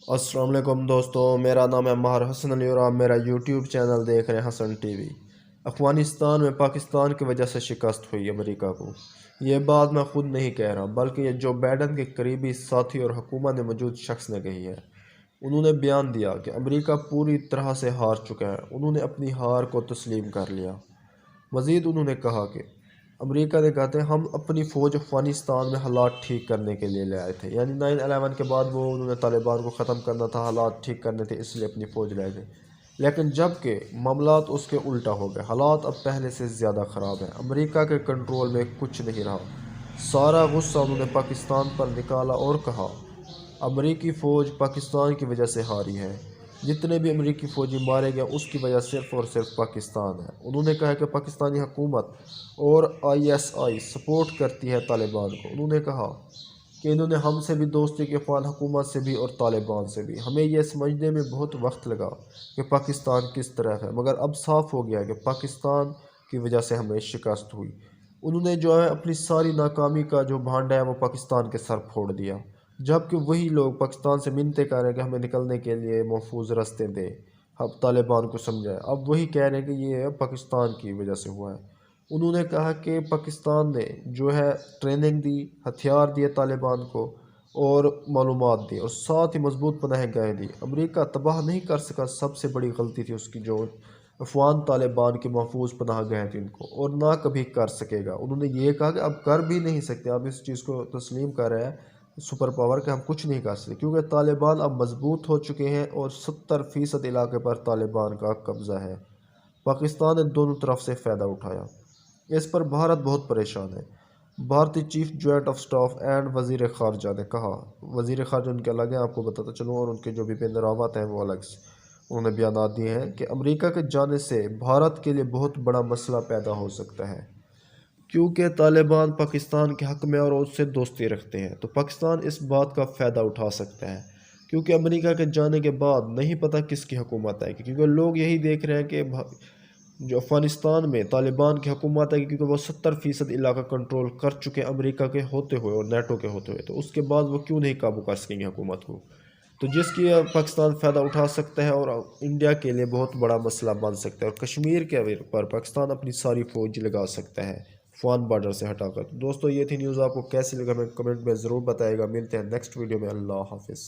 السلام علیکم دوستوں، میرا نام ہے ماہر حسن علی اور آپ میرا یوٹیوب چینل دیکھ رہے ہیں حسن ٹی وی۔ افغانستان میں پاکستان کی وجہ سے شکست ہوئی امریکہ کو۔ یہ بات میں خود نہیں کہہ رہا بلکہ یہ جو بائیڈن کے قریبی ساتھی اور حکومت میں موجود شخص نے کہی ہے۔ انہوں نے بیان دیا کہ امریکہ پوری طرح سے ہار چکا ہے۔ انہوں نے اپنی ہار کو تسلیم کر لیا۔ مزید انہوں نے کہا کہ امریکہ نے کہتے ہیں ہم اپنی فوج افغانستان میں حالات ٹھیک کرنے کے لیے لے آئے تھے، یعنی 9/11 کے بعد انہوں نے طالبان کو ختم کرنا تھا، حالات ٹھیک کرنے تھے، اس لیے اپنی فوج لے گئے۔ لیکن جب کہ معاملات اس کے الٹا ہو گئے، حالات اب پہلے سے زیادہ خراب ہیں، امریکہ کے کنٹرول میں کچھ نہیں رہا۔ سارا غصہ انہوں نے پاکستان پر نکالا اور کہا امریکی فوج پاکستان کی وجہ سے ہاری ہے، جتنے بھی امریکی فوجی مارے گئے اس کی وجہ صرف اور صرف پاکستان ہے۔ انہوں نے کہا کہ پاکستانی حکومت اور ISI سپورٹ کرتی ہے طالبان کو۔ انہوں نے کہا کہ انہوں نے ہم سے بھی دوستی کی، افغان حکومت سے بھی اور طالبان سے بھی۔ ہمیں یہ سمجھنے میں بہت وقت لگا کہ پاکستان کس طرف ہے، مگر اب صاف ہو گیا کہ پاکستان کی وجہ سے ہمیں شکست ہوئی۔ انہوں نے جو ہے اپنی ساری ناکامی کا جو بھانڈا ہے وہ پاکستان کے سر پھوڑ دیا، جبکہ وہی لوگ پاکستان سے منتیں کر رہے ہیں کہ ہمیں نکلنے کے لیے محفوظ راستے دیں، اب طالبان کو سمجھائے، اب وہی کہہ رہے ہیں کہ یہ پاکستان کی وجہ سے ہوا ہے۔ انہوں نے کہا کہ پاکستان نے جو ہے ٹریننگ دی، ہتھیار دیے طالبان کو اور معلومات دی اور ساتھ ہی مضبوط پناہ گاہیں دی۔ امریکہ تباہ نہیں کر سکا، سب سے بڑی غلطی تھی اس کی جو افغان طالبان کی محفوظ پناہ گاہیں تھی ان کو، اور نہ کبھی کر سکے گا۔ انہوں نے یہ کہا کہ اب کر بھی نہیں سکتے، اب اس چیز کو تسلیم کر رہے ہیں سپر پاور کہ ہم کچھ نہیں کر سکتے، کیونکہ طالبان اب مضبوط ہو چکے ہیں اور 70% علاقے پر طالبان کا قبضہ ہے۔ پاکستان نے دونوں طرف سے فائدہ اٹھایا۔ اس پر بھارت بہت پریشان ہے۔ بھارتی chief joint of staff and وزیر خارجہ نے کہا، وزیر خارجہ ان کے الگ ہیں، آپ کو بتاتا چلوں، اور ان کے جو بپن راوت ہیں وہ الگ سے انہوں نے بیانات دیے ہیں کہ امریکہ کے جانے سے بھارت کے لیے بہت بڑا مسئلہ پیدا ہو سکتا ہے، کیونکہ طالبان پاکستان کے حق میں اور اس سے دوستی رکھتے ہیں، تو پاکستان اس بات کا فائدہ اٹھا سکتا ہے، کیونکہ امریکہ کے جانے کے بعد نہیں پتہ کس کی حکومت آئے گی، کیونکہ لوگ یہی دیکھ رہے ہیں کہ جو افغانستان میں طالبان کی حکومت ہے، کیونکہ وہ 70% علاقہ کنٹرول کر چکے امریکہ کے ہوتے ہوئے اور نیٹو کے ہوتے ہوئے، تو اس کے بعد وہ کیوں نہیں قابو کر سکیں گے حکومت کو، تو جس کی پاکستان فائدہ اٹھا سکتا ہے اور انڈیا کے لیے بہت بڑا مسئلہ بن سکتا ہے، اور کشمیر کے پر پاکستان اپنی ساری فوج لگا سکتا ہے افغان بارڈر سے ہٹا کر۔ دوستو یہ تھی نیوز، آپ کو کیسی لگا ہمیں کمنٹ میں ضرور بتائے گا۔ ملتے ہیں نیکسٹ ویڈیو میں، اللہ حافظ۔